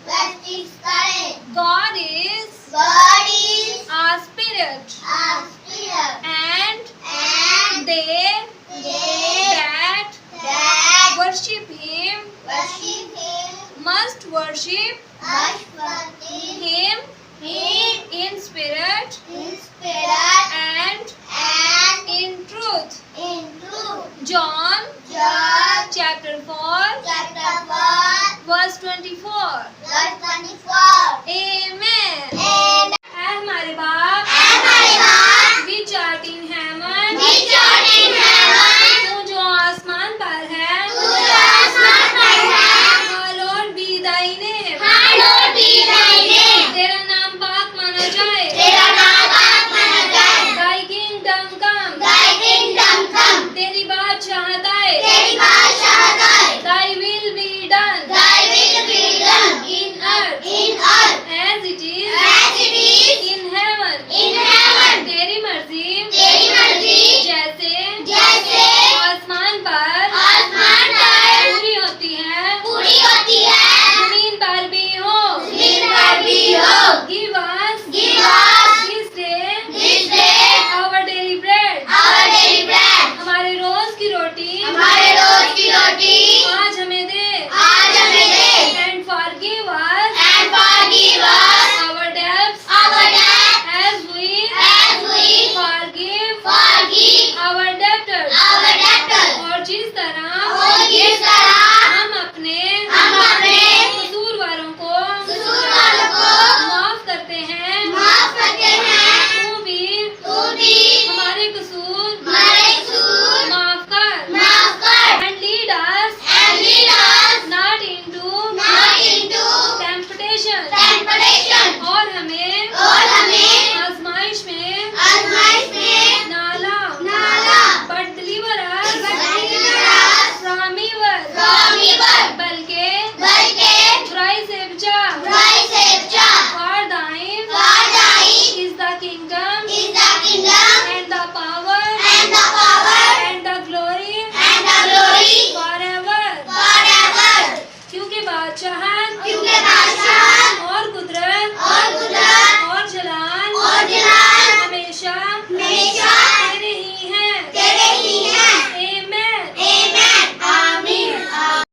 practice करें। God is a spirit, and they that worship Him must worship Him in spirit and in truth. John chapter 4 verse 24. Amen. ऐ हमारे बाप which art in heaven, तू जो आसमान पर है, hallowed be thy name, तेरा नाम पाक माना जाए, thy kingdom come, तेरी बादशाहत आए, thy will be done in earth as it is in heaven. तेरी मर्जी जैसे आसमान पर पूरी होती है, जमीन पर भी हो। Give us this day our daily bread, हमारे रोज की रोटी आज हमें दे, and forgive us our debts as we forgive our debtors, और जिस तरह हम अपने कसूरवारों को माफ करते हैं, तू भी हमारे कसूर माफ कर। And lead us not into temptation, और हमें